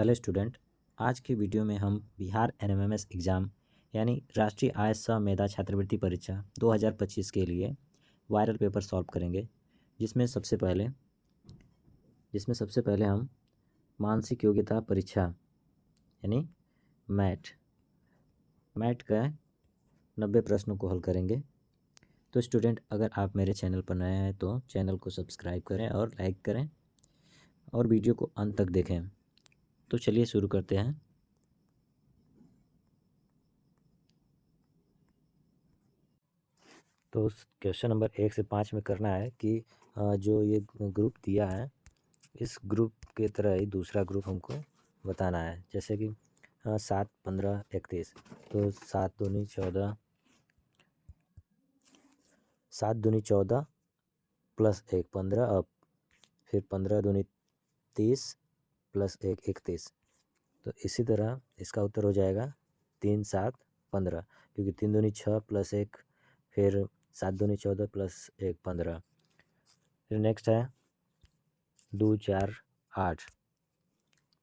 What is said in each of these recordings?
Hello student. आज की video में हम बिहार एनएमएमएस एग्ज़ाम यानी राष्ट्रीय आय सह मेधा छात्रवृत्ति परीक्षा 2025 के लिए वायरल पेपर सॉल्व करेंगे, जिसमें सबसे पहले हम मानसिक योग्यता परीक्षा यानी मैट का 90 प्रश्नों को हल करेंगे। तो स्टूडेंट, अगर आप मेरे चैनल पर नए हैं तो चैनल को सब्सक्राइब करें और लाइक करें और वीडियो को अंत तक देखें। तो चलिए शुरू करते हैं। तो क्वेश्चन नंबर 1 से 5 में करना है कि जो ये ग्रुप दिया है, इस ग्रुप के तरह ही दूसरा ग्रुप हमको बताना है। जैसे कि 7, 15, 31। तो 7 दूनी 14, 7 दूनी 14 प्लस 1 15, अब फिर 15 दूनी 30 प्लस 1 31। तो इसी तरह इसका उत्तर हो जाएगा 3, 7, 15, क्योंकि 3 दूनी 6 प्लस 1, फिर 7 दूनी 14 प्लस 1 15। फिर नेक्स्ट है 2, 4, 8,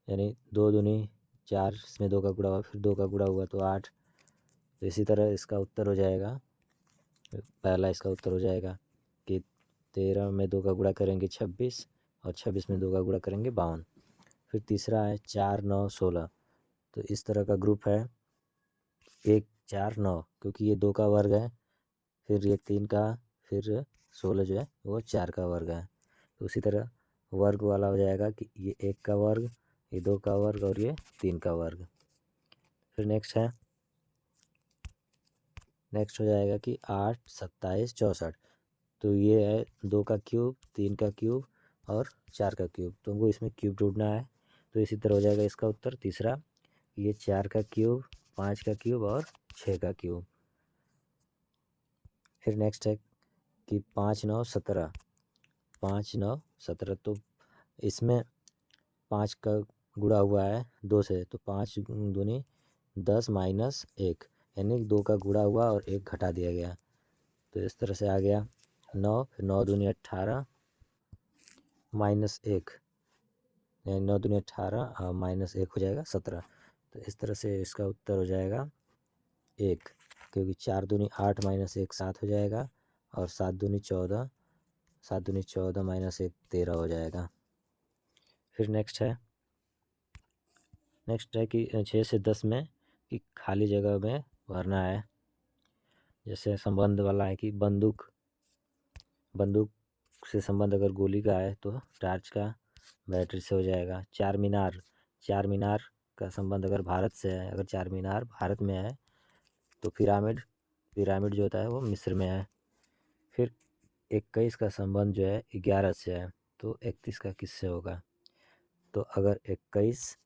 यानी 2 दूनी 4, इसमें 2 का गुणा हुआ, फिर 2 का गुणा हुआ तो 8। तो इसी तरह इसका उत्तर हो जाएगा, पहला इसका उत्तर हो जाएगा कि 13 में 2 का गुणा करेंगे 26 और 26 में 2 का गुणा करेंगे 52। फिर तीसरा है 4, 9, 16। तो इस तरह का ग्रुप है 1, 4, 9, क्योंकि ये 2 का वर्ग है, फिर ये 3 का, फिर 16 जो है वो 4 का वर्ग है। तो उसी तरह वर्ग वाला हो जाएगा कि ये 1 का वर्ग, ये 2 का वर्ग और ये 3 का वर्ग। फिर नेक्स्ट हो जाएगा कि 8, 27, 64। तो ये है 2 का क्यूब, 3 का क्यूब और 4 का क्यूब। तो हमको इसमें क्यूब ढूंढना है। तो इसी तरह हो जाएगा इसका उत्तर तीसरा, ये 4 का क्यूब, 5 का क्यूब और 6 का क्यूब। फिर नेक्स्ट है कि 5, 9, 17, 5, 9, 17। तो इसमें 5 का गुणा हुआ है 2 से, तो 5 दूनी 10 माइनस 1, यानी 2 का गुणा हुआ और 1 घटा दिया गया। तो इस तरह से आ गया 9, फिर 9 दूनी 18 माइनस 1, यानी 9 दूनी 18 और माइनस 1 हो जाएगा 17। तो इस तरह से इसका उत्तर हो जाएगा 1, क्योंकि 4 दूनी 8 माइनस 1 7 हो जाएगा और 7 दूनी 14, 7 दूनी 14 माइनस 1 13 हो जाएगा। फिर नेक्स्ट है कि 6 से 10 में कि खाली जगह में भरना है। जैसे संबंध वाला है कि बंदूक से संबंध अगर गोली का है तो टार्च का बैटरी से हो जाएगा। चार मीनार का संबंध अगर भारत से है, अगर चार मीनार भारत में है तो पिरामिड जो होता है वो मिस्र में है। फिर 21 का संबंध जो है 11 से है, तो 31 का किससे होगा? तो अगर 21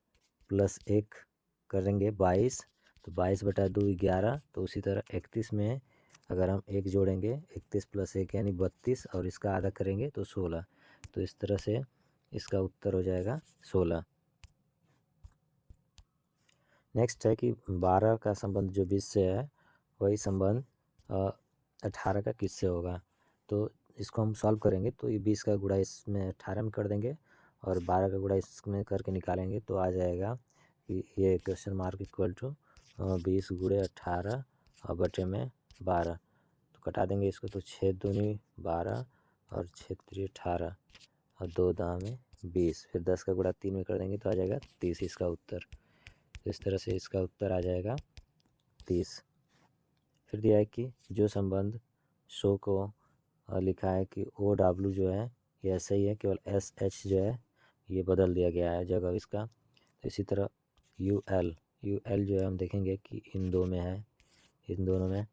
प्लस 1 करेंगे 22, तो 22/2 11। तो उसी तरह 31 में अगर हम 1 जोड़ेंगे 31 प्लस 1 यानी 32 और इसका आधा करेंगे तो 16। तो इस तरह से इसका उत्तर हो जाएगा 16। नेक्स्ट है कि 12 का संबंध जो 20 से है वही संबंध 18 का किससे होगा? तो इसको हम सॉल्व करेंगे तो ये 20 का गुणा इसमें 18 में कर देंगे और 12 का गुणा इसमें करके निकालेंगे तो आ जाएगा कि ये क्वेश्चन मार्क इक्वल टू 20 गुणे 18 और बटे में 12। तो कटा देंगे इसको, तो 6 दूनी 12 और 6 3 18 और 2 दाम में 20। फिर 10 का गुणा 3 में कर देंगे तो आ जाएगा 30 इसका उत्तर। तो इस तरह से इसका उत्तर आ जाएगा 30। फिर दिया है कि जो संबंध शो को लिखा है कि OW जो है ये ऐसा ही है, केवल SH जो है ये बदल दिया गया है जगह इसका। तो इसी तरह UL जो है हम देखेंगे कि इन दो में है, इन दोनों में,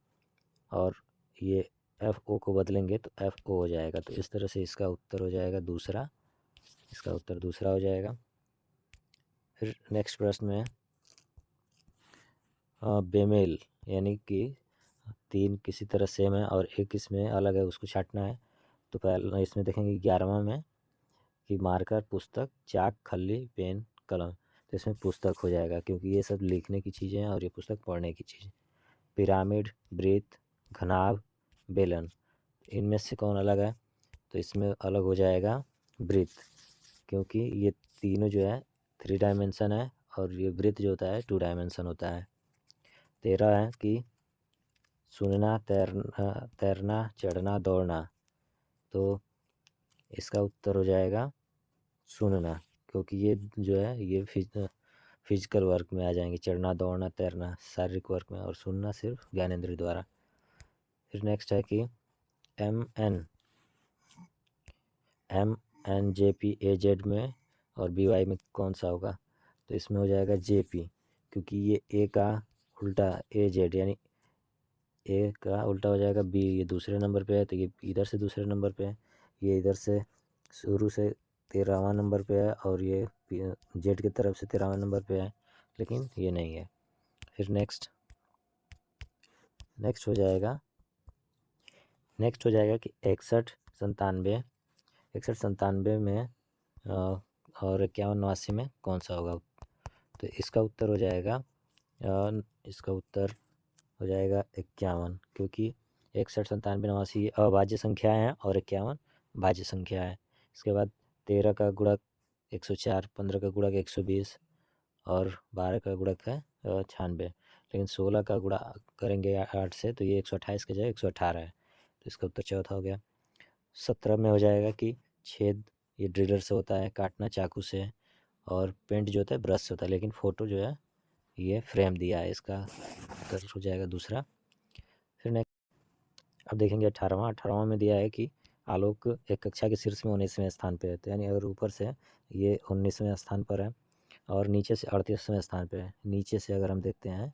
और ये FO को बदलेंगे तो FO हो जाएगा। तो इस तरह से इसका उत्तर हो जाएगा दूसरा, इसका उत्तर दूसरा हो जाएगा। फिर नेक्स्ट प्रश्न में बेमेल यानी कि 3 किसी तरह सेम है और एक इसमें अलग है, उसको छांटना है। तो पहले इसमें देखेंगे 11वां में कि मार्कर, पुस्तक, चाक, खल्ली, पेन, कलम। तो इसमें पुस्तक हो जाएगा क्योंकि ये सब लिखने की चीज़ें हैं और ये पुस्तक पढ़ने की चीज़। पिरामिड, वृत्त, घनाभ, बेलन, इनमें से कौन अलग है? तो इसमें अलग हो जाएगा वृत्त, क्योंकि ये तीनों जो है 3 डायमेंशन है और ये वृत्त जो होता है 2 डायमेंशन होता है। 13 है कि सुनना, तैरना, चढ़ना, दौड़ना। तो इसका उत्तर हो जाएगा सुनना, क्योंकि ये जो है ये फिजिकल वर्क में आ जाएंगे। चढ़ना, दौड़ना, तैरना शारीरिक वर्क में, और सुनना सिर्फ ज्ञानेंद्रिय द्वारा। फिर नेक्स्ट है कि MNJPAZ में और BY में कौन सा होगा? तो इसमें हो जाएगा JP, क्योंकि ये A का उल्टा AZ, यानी A का उल्टा हो जाएगा B। ये दूसरे नंबर पे है तो ये इधर से दूसरे नंबर पे है, ये इधर से शुरू से 13वां नंबर पे है, और ये Z की तरफ से 13वां नंबर पे है, लेकिन ये नहीं है। फिर नेक्स्ट हो जाएगा कि 61, 97 में और 51, 89 में कौन सा होगा? तो इसका उत्तर हो जाएगा 51, क्योंकि 61, 97, 89 ये अभाज्य संख्याएं हैं और 51 भाज्य संख्या है। इसके बाद 13 का गुणक 104, 15 का गुणक 120 और 12 का गुणक है 96, लेकिन 16 का गुणा करेंगे 8 से तो ये 128 के जगह 118 है, तो इसका उत्तर चौथा हो गया। 17 में हो जाएगा कि छेद ये ड्रिलर से होता है, काटना चाकू से, और पेंट जो होता है ब्रश से होता है, लेकिन फ़ोटो जो है ये फ्रेम दिया है, इसका उत्तर हो जाएगा दूसरा। फिर नेक्स्ट अब देखेंगे 18वां में दिया है कि आलोक एक कक्षा के शीर्ष में 19वें स्थान पे है, तो यानी अगर ऊपर से ये 19वें स्थान पर है और नीचे से 38वें स्थान पे है। नीचे से अगर हम देखते हैं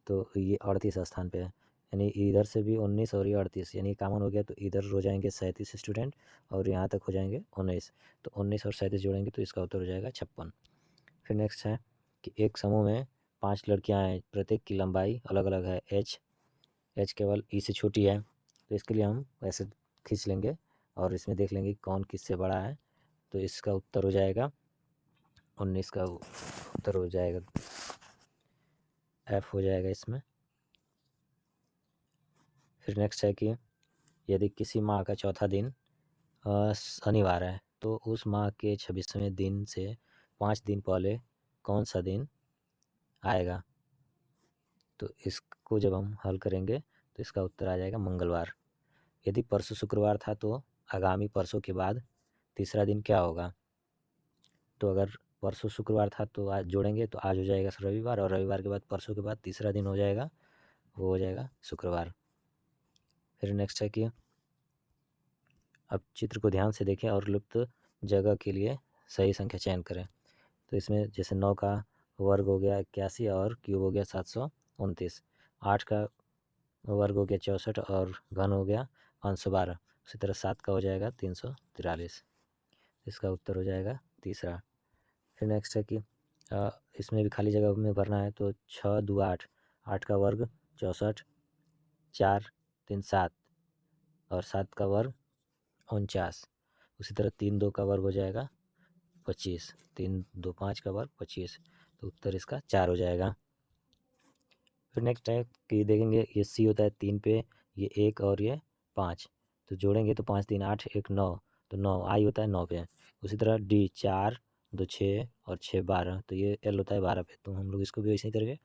तो ये 38 स्थान पे है, यानी इधर से भी 19 और ये 38, यानी कॉमन हो गया, तो इधर हो जाएंगे 37 स्टूडेंट और यहाँ तक हो जाएंगे 19, तो 19 और 37 जोड़ेंगे तो इसका उत्तर हो जाएगा 56। फिर नेक्स्ट है कि एक समूह में 5 लड़कियाँ हैं, प्रत्येक की लंबाई अलग अलग है, एच केवल ई से छोटी है, तो इसके लिए हम ऐसे खींच लेंगे और इसमें देख लेंगे कौन किससे बड़ा है, तो इसका उत्तर हो जाएगा 19 का उत्तर हो जाएगा F हो जाएगा इसमें। फिर नेक्स्ट है कि यदि किसी माह का चौथा दिन शनिवार है तो उस माह के 26वें दिन से 5 दिन पहले कौन सा दिन आएगा? तो इसको जब हम हल करेंगे तो इसका उत्तर आ जाएगा मंगलवार। यदि परसों शुक्रवार था तो आगामी परसों के बाद तीसरा दिन क्या होगा? तो अगर परसों शुक्रवार था तो आज जोड़ेंगे तो आज हो जाएगा रविवार, और रविवार के बाद परसों के बाद तीसरा दिन हो जाएगा, वो हो जाएगा शुक्रवार। फिर नेक्स्ट है कि अब चित्र को ध्यान से देखें और लुप्त जगह के लिए सही संख्या चयन करें। तो इसमें जैसे 9 का वर्ग हो गया 81 और क्यूब हो गया 729, 8 का वर्ग हो गया 64 और घन हो गया 512, उसी तरह 7 का हो जाएगा 343, इसका उत्तर हो जाएगा तीसरा। फिर नेक्स्ट है कि इसमें भी खाली जगह में भरना है, तो 6 2 8, 8 का वर्ग 64, 4 3 7 और 7 का वर्ग 49, उसी तरह 3 2 का वर्ग हो जाएगा 25, 3 2 5 का वर्ग 25, तो उत्तर इसका 4 हो जाएगा। फिर नेक्स्ट है कि देखेंगे ये सी होता है 3 पे, ये 1 और ये 5, तो जोड़ेंगे तो 5 3 8 1 9, तो 9 आई होता है 9 पे। उसी तरह डी 4 2 6 और 6 12, तो ये एल होता है 12 पे, तो हम लोग इसको भी ऐसे ही करेंगे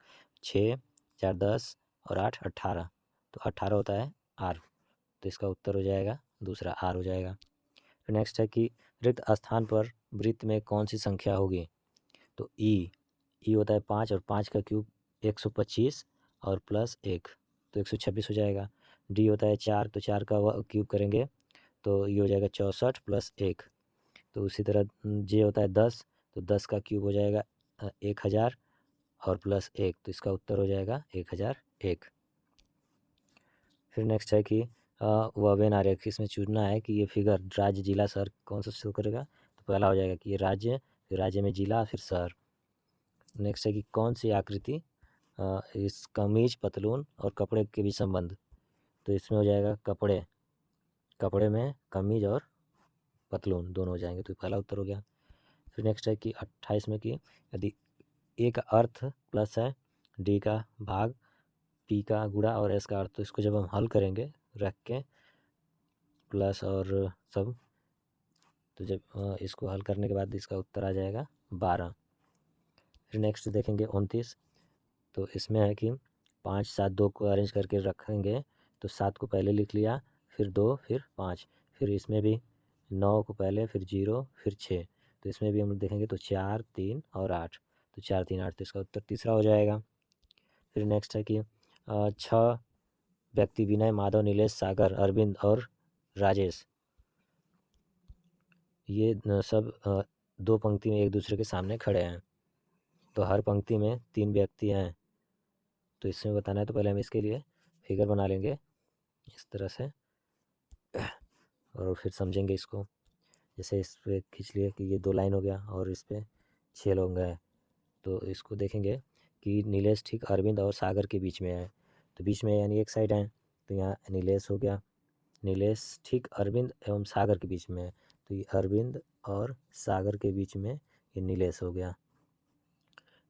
6 4 10 और 8 18, तो 18 होता है आर, तो इसका उत्तर हो जाएगा दूसरा आर हो जाएगा। फिर नेक्स्ट है कि रिक्त स्थान पर वृत्त में कौन सी संख्या होगी? तो ई होता है 5 और 5 का क्यूब 125 और प्लस 1, तो 126 हो जाएगा। डी होता है 4, तो 4 का क्यूब करेंगे तो ये हो जाएगा 64 प्लस 1, तो उसी तरह जे होता है 10, तो 10 का क्यूब हो जाएगा 1000 और प्लस 1, तो इसका उत्तर हो जाएगा 1001। फिर नेक्स्ट है कि वह वेन आरेख, इसमें चुनना है कि ये फिगर राज्य जिला शहर कौन सा शो करेगा, तो पहला हो जाएगा कि ये राज्य, फिर राज्य में जिला, फिर शहर। नेक्स्ट है कि कौन सी आकृति इस कमीज, पतलून और कपड़े के बीच संबंध, तो इसमें हो जाएगा कपड़े में कमीज और पतलून दोनों हो जाएंगे, तो पहला उत्तर हो गया। फिर नेक्स्ट है कि 28 में कि यदि ए का अर्थ प्लस है, डी का भाग, पी का गुणा और एस का अर्थ, तो इसको जब हम हल करेंगे रख के प्लस और सब, तो जब इसको हल करने के बाद इसका उत्तर आ जाएगा 12। फिर नेक्स्ट देखेंगे 29, तो इसमें है कि 5 7 2 को अरेंज करके रखेंगे, तो 7 को पहले लिख लिया, फिर 2, फिर 5, फिर इसमें भी 9 को पहले, फिर 0, फिर 6, तो इसमें भी हम लोग देखेंगे तो 4 3 और 8, तो 4 3 8, तो इसका उत्तर तीसरा हो जाएगा। फिर नेक्स्ट है कि 6 व्यक्ति विनय, माधव, नीलेश, सागर, अरविंद और राजेश, ये सब 2 पंक्ति में एक दूसरे के सामने खड़े हैं, तो हर पंक्ति में 3 व्यक्ति हैं, तो इसमें बताना है, तो पहले हम इसके लिए फिगर बना लेंगे इस तरह से और फिर समझेंगे इसको। जैसे इस पर खींच लिए कि ये 2 लाइन हो गया और इस पर 6 लोग हैं, तो इसको देखेंगे कि नीलेश ठीक अरविंद और सागर के बीच में है, तो बीच में यानी एक साइड है, तो यहाँ नीलेश हो गया, नीलेश ठीक अरविंद एवं सागर के बीच में है, तो ये अरविंद और सागर के बीच में ये नीलेश हो गया।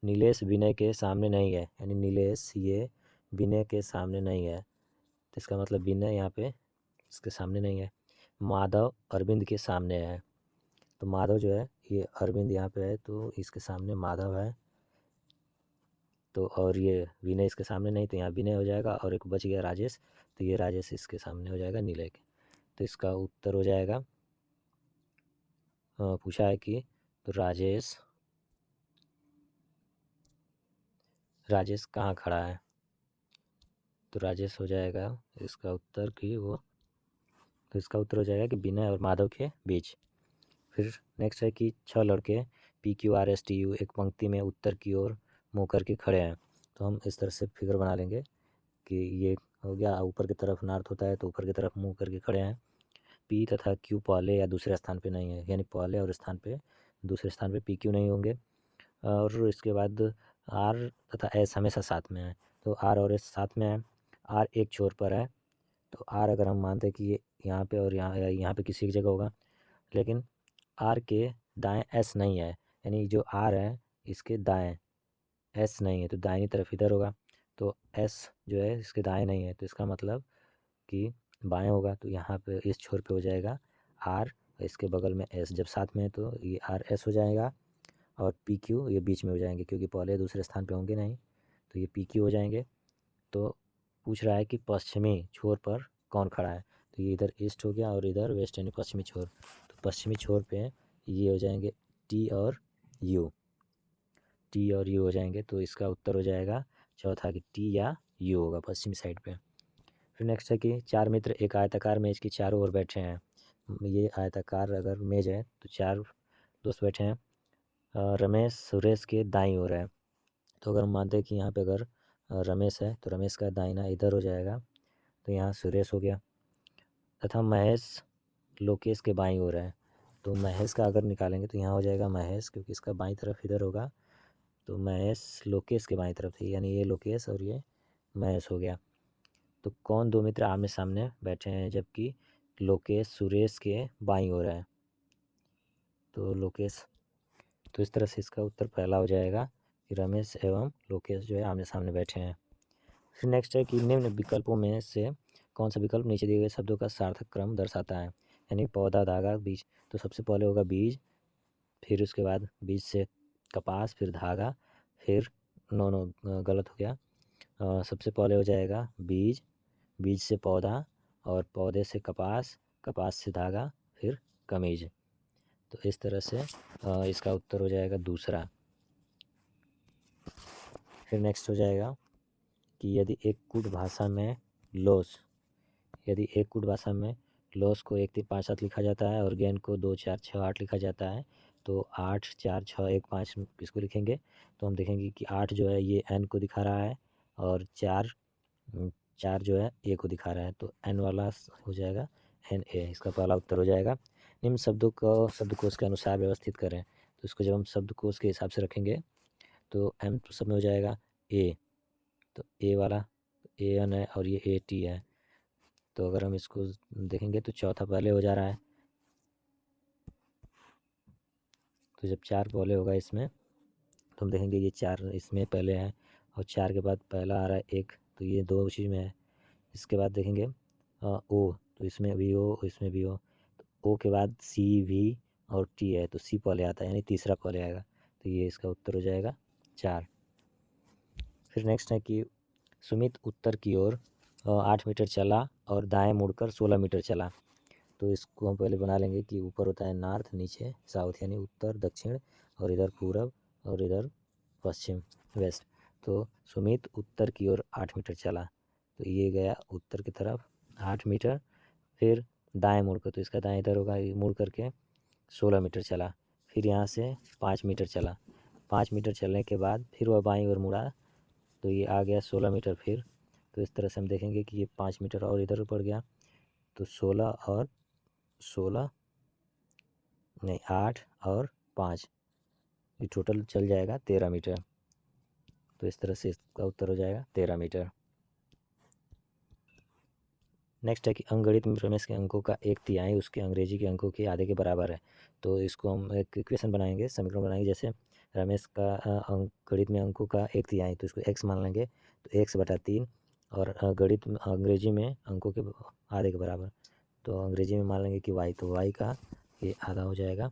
नीलेश विनय के सामने नहीं है, यानी नीलेश ये विनय के सामने नहीं है, तो इसका मतलब विनय यहाँ पे इसके सामने नहीं है। माधव अरविंद के सामने है, तो माधव जो है ये अरविंद यहाँ पे है, तो इसके सामने माधव है, तो और ये विनय इसके सामने नहीं, तो यहाँ विनय हो जाएगा, और एक बच गया राजेश, तो ये राजेश इसके सामने हो जाएगा नीलय के, तो इसका उत्तर हो जाएगा पूछा है कि तो राजेश कहाँ खड़ा है, तो राजेश हो जाएगा इसका उत्तर कि वो, तो इसका उत्तर हो जाएगा कि विनय और माधव के बीच। फिर नेक्स्ट है कि 6 लड़के PQRSTU एक पंक्ति में उत्तर की ओर मुँह करके खड़े हैं, तो हम इस तरह से फिगर बना लेंगे कि ये हो गया, ऊपर की तरफ नॉर्थ होता है, तो ऊपर की तरफ मुँह करके खड़े हैं। P तथा Q पहले या दूसरे स्थान पे नहीं है, यानी पहले और स्थान पे दूसरे स्थान पे PQ नहीं होंगे, और इसके बाद R तथा S हमेशा साथ में है, तो R और S साथ में है, R एक छोर पर है, तो R अगर हम मानते हैं कि ये यहाँ पे और यहाँ पे किसी एक जगह होगा, लेकिन R के दाएं S नहीं है, यानी जो R है इसके दाएं S नहीं है, तो दाहिनी तरफ इधर होगा, तो S जो है इसके दाएं नहीं है, तो इसका मतलब कि बाएं होगा, तो यहाँ पे इस छोर पे हो जाएगा R, इसके बगल में S, जब साथ में है तो ये RS हो जाएगा, और PQ ये बीच में हो जाएंगे, क्योंकि पहले दूसरे स्थान पे होंगे नहीं, तो ये PQ हो जाएंगे। तो पूछ रहा है कि पश्चिमी छोर पर कौन खड़ा है, तो ये इधर ईस्ट हो गया और इधर वेस्ट यानी पश्चिमी छोर, तो पश्चिमी छोर पे ये हो जाएंगे T और U, T और U हो जाएंगे, तो इसका उत्तर हो जाएगा चौथा कि T या U होगा पश्चिमी साइड पे। फिर नेक्स्ट है कि 4 मित्र एक आयताकार मेज की चारों ओर बैठे हैं, ये आयताकार अगर मेज है तो 4 दोस्त बैठे हैं, रमेश सुरेश के दाईं ओर है, तो अगर हम मानते हैं कि यहाँ पे अगर रमेश है तो रमेश का दाहिना इधर हो जाएगा, तो यहाँ सुरेश हो गया, तथा महेश लोकेश के बाईं ओर है, तो महेश का अगर निकालेंगे तो यहाँ हो जाएगा महेश, क्योंकि इसका बाईं तरफ इधर होगा, तो महेश लोकेश के बाईं तरफ थी, यानी ये लोकेश और ये महेश हो गया। तो कौन 2 मित्र आमने सामने बैठे हैं जबकि लोकेश सुरेश के बाईं ओर है, तो लोकेश, तो इस तरह से इसका उत्तर पहला हो जाएगा कि रमेश एवं लोकेश जो है आमने सामने बैठे हैं। फिर नेक्स्ट है कि निम्न विकल्पों में से कौन सा विकल्प नीचे दिए गए शब्दों का सार्थक क्रम दर्शाता है, यानी पौधा, धागा, बीज, तो सबसे पहले होगा बीज, फिर उसके बाद बीज से कपास, फिर धागा, फिर नो नो गलत हो गया, सबसे पहले हो जाएगा बीज, बीज से पौधा, और पौधे से कपास, कपास से धागा, फिर कमीज, तो इस तरह से इसका उत्तर हो जाएगा दूसरा। फिर नेक्स्ट हो जाएगा कि यदि एक कूट भाषा में लॉस, यदि एक कूट भाषा में लॉस को 1 3 5 7 लिखा जाता है और गेन को 2 4 6 8 लिखा जाता है, तो 8 4 6 1 5 किसको लिखेंगे, तो हम देखेंगे कि 8 जो है ये n को दिखा रहा है, और 4 जो है a को दिखा रहा है, तो n वाला हो जाएगा NA, इसका पहला उत्तर हो जाएगा। निम्न शब्दों को शब्दकोश के अनुसार व्यवस्थित करें, तो इसको जब हम शब्दकोश के हिसाब से रखेंगे तो m तो सब में हो जाएगा A, तो A वाला AN है और ये AT है, तो अगर हम इसको देखेंगे तो चौथा पहले हो जा रहा है, तो जब 4 पहले होगा इसमें तो हम देखेंगे ये 4 इसमें पहले है, और 4 के बाद पहला आ रहा है 1, तो ये 2 चीज़ में है। इसके बाद देखेंगे O, तो इसमें भी O, इसमें भी O, तो O के बाद C V और T है, तो C पहले आता है, यानी तीसरा पहले आएगा, तो ये इसका उत्तर हो जाएगा 4। फिर नेक्स्ट है कि सुमित उत्तर की ओर 8 मीटर चला और दाएं मुड़कर 16 मीटर चला। तो इसको हम पहले बना लेंगे कि ऊपर होता है नॉर्थ, नीचे साउथ, यानी उत्तर दक्षिण, और इधर पूरब, और इधर पश्चिम वेस्ट। तो सुमित उत्तर की ओर 8 मीटर चला, तो ये गया उत्तर की तरफ 8 मीटर। फिर दाएं मुड़कर, तो इसका दाएं इधर होगा, ये मुड़ करके 16 मीटर चला। फिर यहाँ से 5 मीटर चला। 5 मीटर चलने के बाद फिर वह बाईं ओर मुड़ा, तो ये आ गया 16 मीटर। फिर तो इस तरह से हम देखेंगे कि ये 5 मीटर और इधर पड़ गया, तो 16 और 16 नहीं 8 और 5, ये टोटल चल जाएगा 13 मीटर। तो इस तरह से इसका उत्तर हो जाएगा 13 मीटर। नेक्स्ट है कि अंकगणित में रमेश के अंकों का 1/3 उसके अंग्रेजी के अंकों के आधे के बराबर है। तो इसको हम एक इक्वेशन बनाएंगे, समीकरण बनाएंगे। जैसे रमेश का अंकगणित में अंकों का 1/3, तो इसको x मान लेंगे, तो x/3, और गणित अंग्रेजी में अंकों के आधे के बराबर, तो अंग्रेजी में मान लेंगे कि y, तो y का ये आधा हो जाएगा।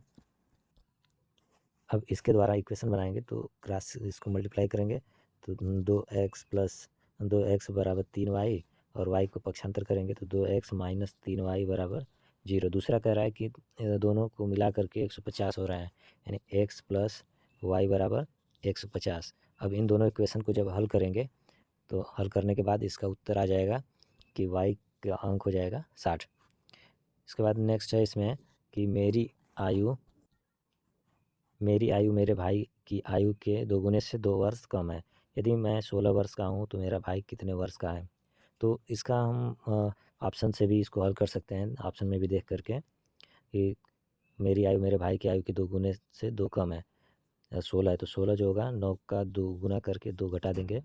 अब इसके द्वारा इक्वेशन बनाएंगे, तो क्रॉस इसको मल्टीप्लाई करेंगे, तो 2x बराबर 3y, और y को पक्षांतर करेंगे तो 2x माइनस 3y बराबर 0। दूसरा कह रहा है कि दोनों को मिला करके 150 हो रहा है, यानी x प्लस वाई बराबर 150। अब इन दोनों इक्वेशन को जब हल करेंगे, तो हल करने के बाद इसका उत्तर आ जाएगा कि y का अंक हो जाएगा 60। इसके बाद नेक्स्ट है इसमें कि मेरी आयु मेरे भाई की आयु के दोगुने से 2 वर्ष कम है। यदि मैं 16 वर्ष का हूँ तो मेरा भाई कितने वर्ष का है। तो इसका हम ऑप्शन से भी इसको हल कर सकते हैं, ऑप्शन में भी देख करके कि मेरी आयु मेरे भाई की आयु के 2 गुने से 2 कम है। 16 है तो 16 जो होगा 9 का 2 गुना करके 2 घटा देंगे,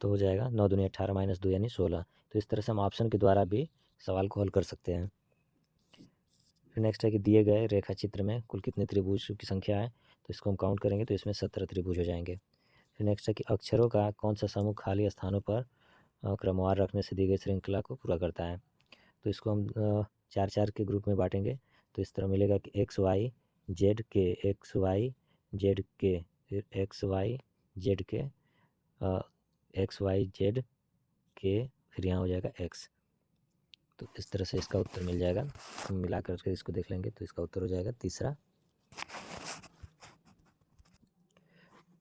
तो हो जाएगा 9 दूनी 18 माइनस 2 यानी 16। तो इस तरह से हम ऑप्शन के द्वारा भी सवाल को हल कर सकते हैं। फिर नेक्स्ट है कि दिए गए रेखा चित्र में कुल कितने त्रिभुज की संख्या है, तो इसको हम काउंट करेंगे तो इसमें 17 त्रिभुज हो जाएंगे। फिर नेक्स्ट है कि अक्षरों का कौन सा समूह खाली स्थानों पर क्रमवार रखने से दी गई श्रृंखला को पूरा करता है। तो इसको हम 4-4 के ग्रुप में बांटेंगे, तो इस तरह मिलेगा कि एक्स वाई जेड के, एक्स वाई जेड के, फिर एक्स वाई जेड के, एक्स वाई जेड के, फिर यहाँ हो जाएगा एक्स। तो इस तरह से इसका उत्तर मिल जाएगा। हम मिला करके इसको देख लेंगे, तो इसका उत्तर हो जाएगा तीसरा।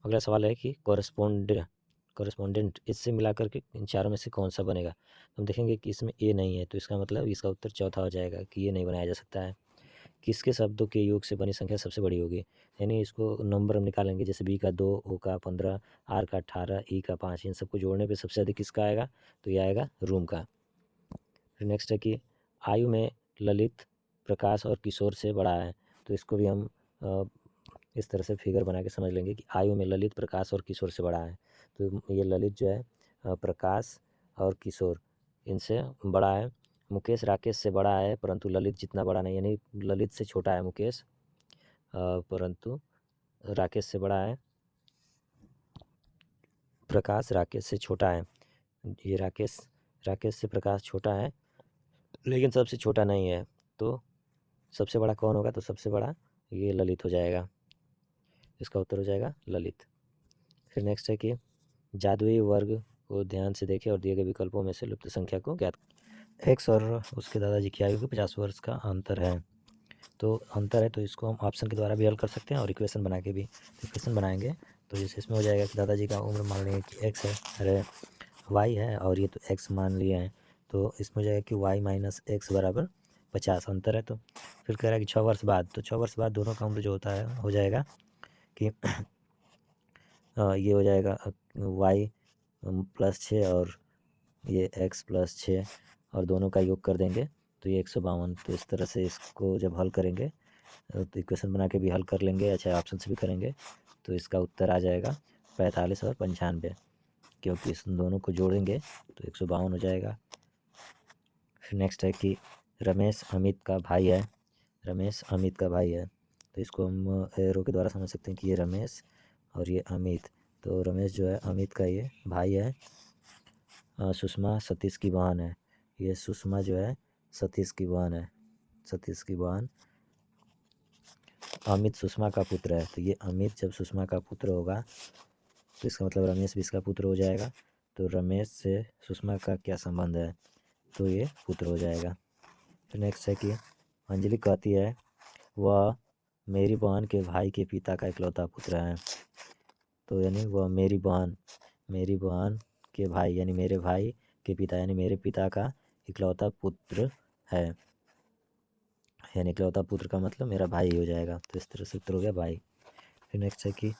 अगला सवाल है कि कॉरेस्पोंडेंट इससे मिला करके इन चारों में से कौन सा बनेगा। हम देखेंगे कि इसमें ए नहीं है, तो इसका मतलब इसका उत्तर चौथा हो जाएगा कि ये नहीं बनाया जा सकता है। किसके शब्दों के योग से बनी संख्या सबसे बड़ी होगी, यानी इसको नंबर हम निकालेंगे, जैसे बी का 2, ओ का 15, आर का 18, ई का 5, इन सबको जोड़ने पे सबसे अधिक किसका आएगा, तो ये आएगा रूम का। फिर नेक्स्ट है कि आयु में ललित प्रकाश और किशोर से बड़ा है। तो इसको भी हम इस तरह से फिगर बना के समझ लेंगे कि आयु में ललित प्रकाश और किशोर से बड़ा है। तो ये ललित जो है प्रकाश और किशोर इनसे बड़ा है। मुकेश राकेश से बड़ा है, परंतु ललित जितना बड़ा नहीं, यानी ललित से छोटा है मुकेश, परंतु राकेश से बड़ा है। प्रकाश राकेश से छोटा है, ये राकेश से प्रकाश छोटा है, लेकिन सबसे छोटा नहीं है। तो सबसे बड़ा कौन होगा, तो सबसे बड़ा ये ललित हो जाएगा। इसका उत्तर हो जाएगा ललित। फिर नेक्स्ट है कि जादुई वर्ग को ध्यान से देखें और दिए गए विकल्पों में से लुप्त संख्या को ज्ञात। एक्स और उसके दादाजी की आयु के 50 वर्ष का अंतर है। तो अंतर है, तो इसको हम ऑप्शन के द्वारा भी हल कर सकते हैं और इक्वेशन बना के भी। तो इक्वेशन बनाएंगे तो जैसे इसमें हो जाएगा कि दादाजी का उम्र मान लेंगे कि एक्स है, अरे वाई है, और ये तो एक्स मान लिए हैं, तो इसमें हो जाएगा कि वाई माइनस एक्स बराबर 50 अंतर है। तो फिर कह रहा है कि 6 वर्ष बाद, तो 6 वर्ष बाद दोनों का उम्र जो होता है हो जाएगा कि ये हो जाएगा वाई प्लस 6 और ये एक्स प्लस 6, और दोनों का योग कर देंगे तो ये 152। तो इस तरह से इसको जब हल करेंगे तो इक्वेशन बना के भी हल कर लेंगे, अच्छा ऑप्शन से भी करेंगे, तो इसका उत्तर आ जाएगा 45 और 95, क्योंकि इस दोनों को जोड़ेंगे तो 152 हो जाएगा। फिर नेक्स्ट है कि रमेश अमित का भाई है, रमेश अमित का भाई है, तो इसको हम एरो के द्वारा समझ सकते हैं कि ये रमेश और ये अमित। तो रमेश जो है अमित का ये भाई है, सुषमा सतीश की बहन है, ये सुषमा जो है सतीश की बहन है, सतीश की बहन। अमित सुषमा का पुत्र है, तो ये अमित जब सुषमा का पुत्र होगा तो इसका मतलब रमेश भी इसका पुत्र हो जाएगा। तो रमेश से सुषमा का क्या संबंध है, तो ये पुत्र हो जाएगा। फिर नेक्स्ट है कि अंजलि कहती है वह मेरी बहन के भाई के पिता का इकलौता पुत्र है। तो यानी वह मेरी बहन के भाई यानी मेरे भाई के पिता यानी मेरे पिता का इकलौता पुत्र है। यानी इकलौता पुत्र का मतलब मेरा भाई हो जाएगा। तो इस तरह से उत्तर हो गया भाई। फिर नेक्स्ट है कि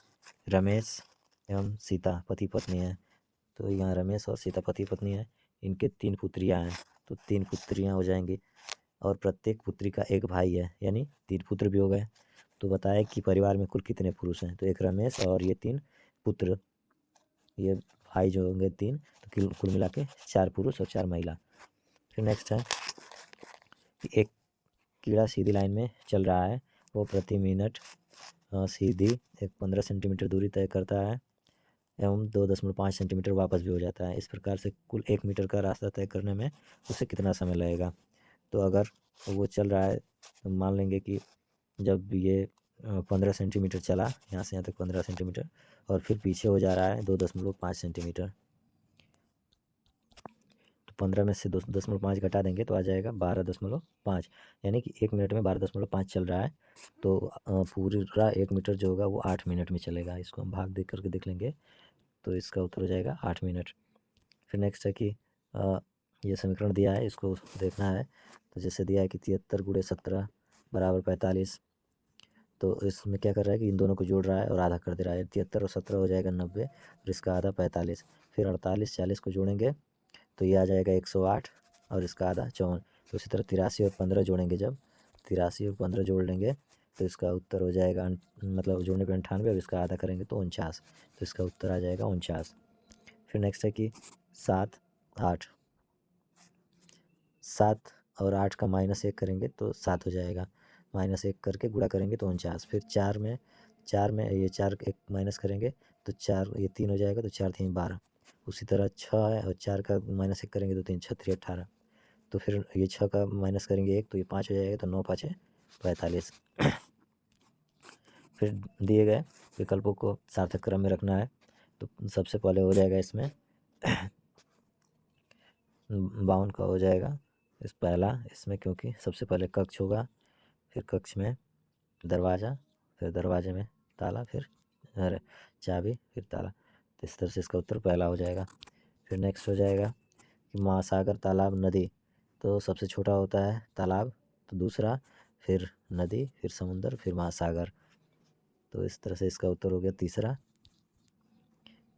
रमेश एवं सीता पति पत्नी है। तो यहाँ रमेश और सीता पति पत्नी है, इनके 3 पुत्रियाँ हैं। तो 3 पुत्रियाँ हो जाएंगी और प्रत्येक पुत्री का एक भाई है, यानी 3 पुत्र भी हो गए। तो बताया कि परिवार में कुल कितने पुरुष हैं, तो एक रमेश और ये 3 पुत्र, ये भाई जो होंगे 3, तो कुल मिला के 4 पुरुष और 4 महिला। फिर नेक्स्ट है कि एक कीड़ा सीधी लाइन में चल रहा है, वो प्रति मिनट सीधी एक 15 सेंटीमीटर दूरी तय करता है एवं 2.5 सेंटीमीटर वापस भी हो जाता है। इस प्रकार से कुल 1 मीटर का रास्ता तय करने में उसे कितना समय लगेगा। तो अगर वो चल रहा है तो मान लेंगे कि जब ये 15 सेंटीमीटर चला, यहाँ से यहाँ तक 15 सेंटीमीटर, और फिर पीछे हो जा रहा है 2.5 सेंटीमीटर, तो 15 में से 2.5 घटा देंगे तो आ जाएगा 12.5, यानी कि 1 मिनट में 12.5 चल रहा है। तो पूरा 1 मीटर जो होगा वो 8 मिनट में चलेगा। इसको हम भाग देख करके देख लेंगे, तो इसका उत्तर हो जाएगा 8 मिनट। फिर नेक्स्ट है कि ये समीकरण दिया है, इसको देखना है। तो जैसे दिया है कि 73 × 17 = 45। तो इसमें क्या कर रहा है कि इन दोनों को जोड़ रहा है और आधा कर दे रहा है। 73 और 17 हो जाएगा 90 और इसका आधा 45। फिर 48 40 को जोड़ेंगे तो ये आ जाएगा 108 और इसका आधा 54। तो इसी तरह 83 और 15 जोड़ेंगे, जब 83 और 15 जोड़ लेंगे तो इसका उत्तर हो जाएगा मतलब जोड़ने पर 98 और इसका आधा करेंगे तो 49। तो इसका उत्तर आ जाएगा 49। फिर नेक्स्ट है कि 7 8 7 और 8 का -1 करेंगे तो 7 हो जाएगा। -1 करके गुणा करेंगे तो 49। फिर 4 में ये 4 एक माइनस करेंगे तो 4 ये 3 हो जाएगा, तो 4 3 12। उसी तरह 6 है और 4 का -1 करेंगे तो 3 6 3 18। तो फिर ये 6 का माइनस करेंगे 1 तो ये 5 हो जाएगा, तो 9 5 45। फिर दिए गए विकल्पों को सार्थक क्रम में रखना है। तो सबसे पहले हो जाएगा इसमें 52 का हो जाएगा इस पहला इसमें, क्योंकि सबसे पहले कक्ष होगा, फिर कक्ष में दरवाज़ा, फिर दरवाजे में ताला, फिर चाबी, फिर ताला। तो इस तरह से इसका उत्तर पहला हो जाएगा। फिर नेक्स्ट हो जाएगा कि महासागर, तालाब, नदी। तो सबसे छोटा होता है तालाब, तो दूसरा, फिर नदी, फिर समुंदर, फिर महासागर। तो इस तरह से इसका उत्तर हो गया तीसरा।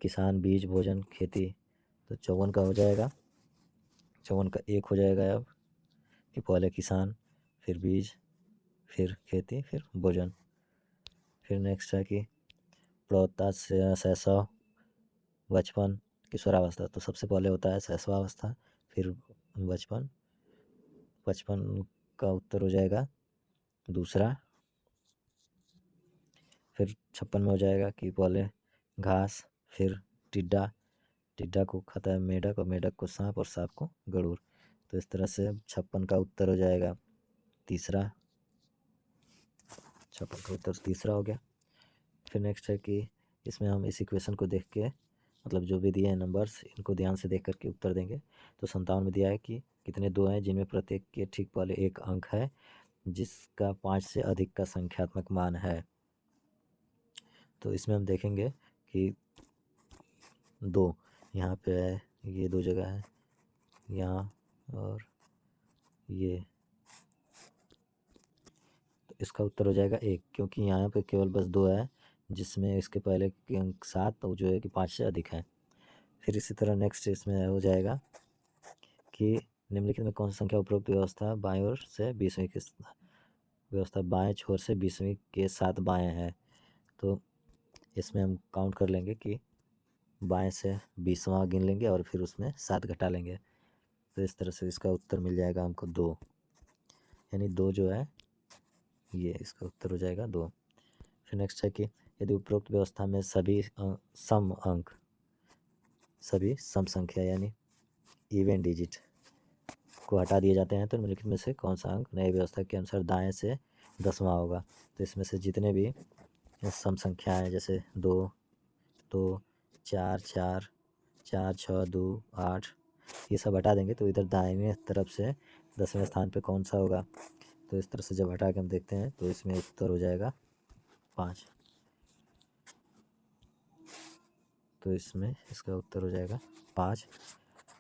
किसान, बीज, भोजन, खेती। तो 54 का हो जाएगा, 54 का 1 हो जाएगा अब कि पहले किसान, फिर बीज, फिर खेती, फिर भोजन। फिर नेक्स्ट है कि प्रौढ़ता, शैशव, बचपन, किशोरावस्था। तो सबसे पहले होता है शैशवावस्था, फिर बचपन। 55 का उत्तर हो जाएगा दूसरा। फिर 56 में हो जाएगा कि पहले घास, फिर टिड्डा, टिड्डा को खाता है मेढक और मेढक को सांप और सांप को गरुड़। तो इस तरह से 56 का उत्तर हो जाएगा तीसरा। 56 का उत्तर तीसरा हो गया। फिर नेक्स्ट है कि इसमें हम इस इक्वेशन को देख के मतलब जो भी दिए हैं नंबर्स, इनको ध्यान से देख करके उत्तर देंगे। तो 57 में दिया है कि कितने 2 हैं जिनमें प्रत्येक के ठीक पहले एक अंक है जिसका 5 से अधिक का संख्यात्मक मान है। तो इसमें हम देखेंगे कि 2 यहाँ पे है, ये 2 जगह है यहाँ और ये, तो इसका उत्तर हो जाएगा 1, क्योंकि यहाँ पे केवल बस 2 है जिसमें इसके पहले के अंक 7 तो जो है कि 5 से अधिक है। फिर इसी तरह नेक्स्ट इसमें हो जाएगा कि निम्नलिखित में कौन सी संख्या उपरोक्त व्यवस्था बाएं ओर से 20वीं की व्यवस्था बाएं छोर से 20वीं के साथ बाएं है। तो इसमें हम काउंट कर लेंगे कि बाएं से 20वां गिन लेंगे और फिर उसमें 7 घटा लेंगे। तो इस तरह से इसका उत्तर मिल जाएगा हमको 2, यानी 2 जो है ये इसका उत्तर हो जाएगा 2। फिर नेक्स्ट है कि यदि उपरोक्त व्यवस्था में सभी सम अंक, सभी सम संख्या यानी इवन डिजिट को हटा दिए जाते हैं तो निम्नलिखित में से कौन सा अंक नई व्यवस्था के अनुसार दाएं से 10वां होगा। तो इसमें से जितने भी सम संख्याएँ जैसे 2, 2, 4, 4, 4, 6, 2, 8 ये सब हटा देंगे तो इधर दाहिने तरफ से 10वें स्थान पे कौन सा होगा। तो इस तरह से जब हटा के हम देखते हैं तो इसमें उत्तर हो जाएगा 5। तो इसमें इसका उत्तर हो जाएगा 5।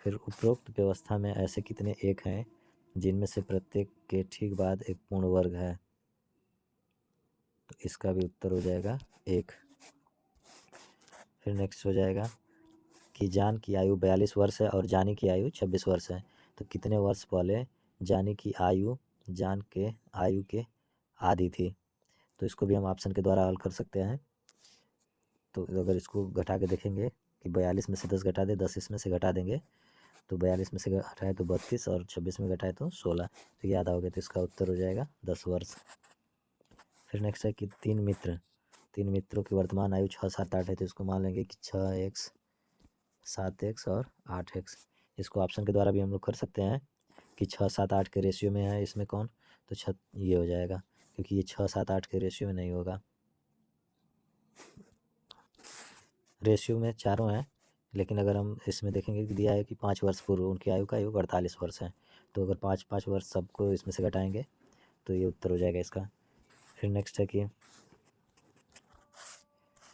फिर उपरोक्त व्यवस्था में ऐसे कितने एक हैं जिनमें से प्रत्येक के ठीक बाद एक पूर्ण वर्ग है। तो इसका भी उत्तर हो जाएगा 1। फिर नेक्स्ट हो जाएगा कि जान की आयु 42 वर्ष है और जानी की आयु 26 वर्ष है। तो कितने वर्ष पहले जानी की आयु जान के आयु के आधी थी। तो इसको भी हम ऑप्शन के द्वारा हल कर सकते हैं। तो अगर इसको घटा के देखेंगे कि 42 में से 10 घटा दे, 10 इसमें से घटा देंगे तो 42 में से घटाए तो 32 और 26 में घटाए तो 16। तो ये आधा हो गया। तो इसका उत्तर हो जाएगा 10 वर्ष। फिर नेक्स्ट है कि तीन मित्रों की वर्तमान आयु 6, 7, 8 है। तो इसको मान लेंगे कि 6x, 7x और 8x। इसको ऑप्शन के द्वारा भी हम लोग कर सकते हैं कि 6, 7, 8 के रेशियो में है इसमें कौन, तो ये हो जाएगा क्योंकि ये 6, 7, 8 के रेशियो में नहीं होगा। रेशियो में चारों हैं लेकिन अगर हम इसमें देखेंगे कि दिया है कि 5 वर्ष पूर्व उनकी आयु का आयु 48 वर्ष है। तो अगर 5-5 वर्ष सबको इसमें से घटाएंगे तो ये उत्तर हो जाएगा इसका। फिर नेक्स्ट है कि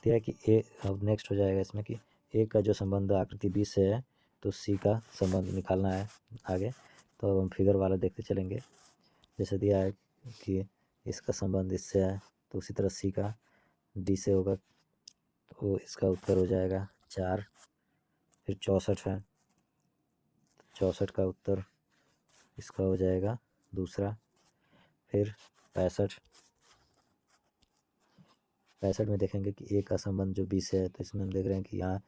दिया है कि ए, अब नेक्स्ट हो जाएगा इसमें कि ए का जो संबंध आकृति 20 से है तो सी का संबंध निकालना है आगे। तो हम फिगर वाला देखते चलेंगे। जैसे दिया है कि इसका संबंध इससे है तो उसी तरह सी का डी से होगा। तो इसका उत्तर हो जाएगा 4। फिर 64 है, 64 का उत्तर इसका हो जाएगा दूसरा। फिर 65 में देखेंगे कि ए का संबंध जो 20 है तो इसमें हम देख रहे हैं कि यहाँ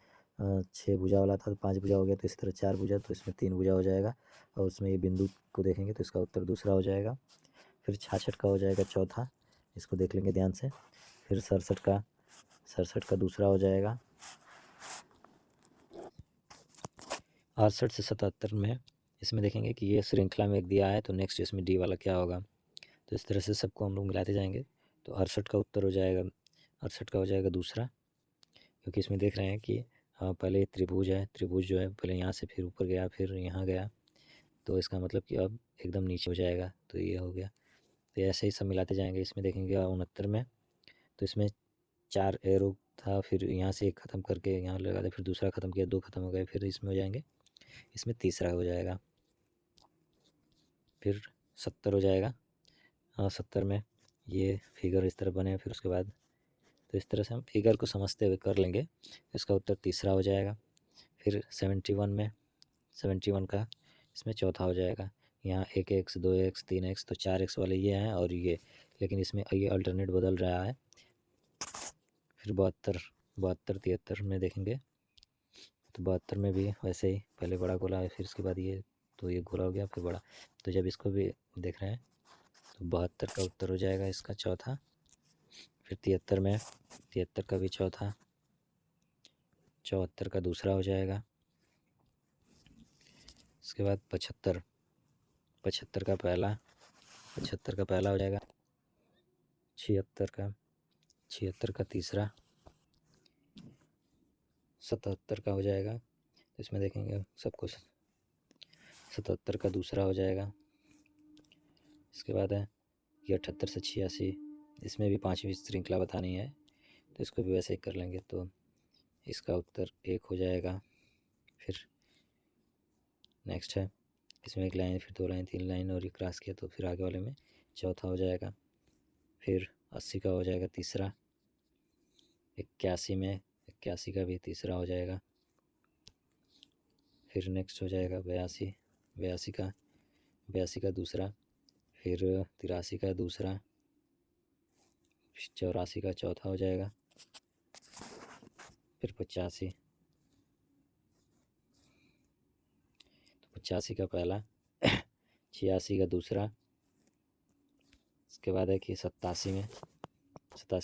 6 भुजा वाला था तो 5 भुजा हो गया। तो इसी तरह 4 भुजा तो इसमें 3 भुजा हो जाएगा और उसमें ये बिंदु को देखेंगे तो इसका उत्तर दूसरा हो जाएगा। फिर 66 का हो जाएगा चौथा, इसको देख लेंगे ध्यान से। फिर 67 का दूसरा हो जाएगा। 68 से 77 में इसमें देखेंगे कि ये श्रृंखला में एक दिया है तो नेक्स्ट इसमें डी वाला क्या होगा। तो इस तरह से सबको हम लोग मिलाते जाएंगे तो 68 का उत्तर हो जाएगा, 68 का हो जाएगा दूसरा। क्योंकि इसमें देख रहे हैं कि पहले त्रिभुज है, त्रिभुज जो है पहले यहाँ से फिर ऊपर गया फिर यहाँ गया तो इसका मतलब कि अब एकदम नीचे हो जाएगा। तो ये हो गया। तो ऐसे ही सब मिलाते जाएंगे। इसमें देखेंगे 69 में तो इसमें 4 एरो था फिर यहाँ से एक ख़त्म करके यहाँ लगा दिया फिर दूसरा ख़त्म किया, 2 ख़त्म हो गए फिर इसमें हो जाएंगे, इसमें तीसरा हो जाएगा। फिर 70 हो जाएगा। 70 में ये फिगर इस तरह बने फिर उसके बाद तो इस तरह से हम फिगर को समझते हुए कर लेंगे। इसका उत्तर तीसरा हो जाएगा। फिर 71 का इसमें चौथा हो जाएगा। यहाँ 1x, 2x, 3x तो 4x वाले ये हैं और ये, लेकिन इसमें ये अल्टरनेट बदल रहा है। फिर 72, 73 में देखेंगे तो 72 में भी वैसे ही पहले बड़ा गोला है फिर उसके बाद ये, तो ये गोला हो गया फिर बड़ा। तो जब इसको भी देख रहे हैं तो 72 का उत्तर हो जाएगा इसका चौथा। फिर 73 में 73 का भी चौथा, 74 का दूसरा हो जाएगा। इसके बाद 75, 75 का पहला, 75 का पहला हो जाएगा। 76 का तीसरा, 77 का हो जाएगा। तो इसमें देखेंगे सब कुछ 77 का दूसरा हो जाएगा। इसके बाद है कि 78 से 86, इसमें भी 5वीं श्रृंखला बतानी है तो इसको भी वैसे ही कर लेंगे। तो इसका उत्तर 1 हो जाएगा। फिर नेक्स्ट है इसमें 1 लाइन फिर 2 लाइन 3 लाइन और ये क्रॉस किया तो फिर आगे वाले में चौथा हो जाएगा। फिर 80 का हो जाएगा तीसरा। 81 में 81 का भी तीसरा हो जाएगा। फिर नेक्स्ट हो जाएगा 82, 82 का दूसरा। फिर 83 का दूसरा, 84 का चौथा हो जाएगा। फिर 85, तो 85 का पहला, 86 का दूसरा। इसके बाद है कि 87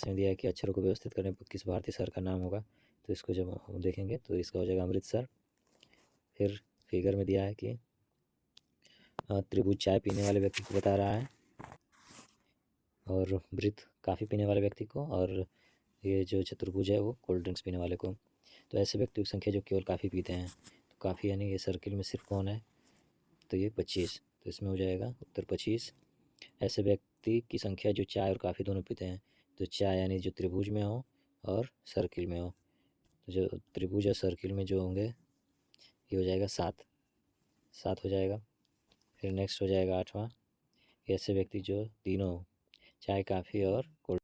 में दिया है कि अक्षरों को व्यवस्थित करने पर किस भारतीय शहर का नाम होगा। तो इसको जब हम देखेंगे तो इसका हो जाएगा अमृतसर। फिर फिगर में दिया है कि त्रिभुज चाय पीने वाले व्यक्ति को बता रहा है और वृत्त काफ़ी पीने वाले व्यक्ति को, और ये जो चतुर्भुज है वो कोल्ड ड्रिंक्स पीने वाले को। तो ऐसे व्यक्तियों की संख्या जो केवल काफ़ी पीते हैं, तो काफ़ी यानी ये सर्किल में सिर्फ कौन है, तो ये 25। तो इसमें हो जाएगा उत्तर 25। ऐसे व्यक्ति की संख्या जो चाय और काफ़ी दोनों पीते हैं, तो चाय यानी जो त्रिभुज में हो और सर्किल में हो, तो जो त्रिभुज और सर्किल में जो होंगे ये हो जाएगा 7, 7 हो जाएगा। फिर नेक्स्ट हो जाएगा 8वां, ऐसे व्यक्ति जो तीनों चाय, काफ़ी और कोल्ड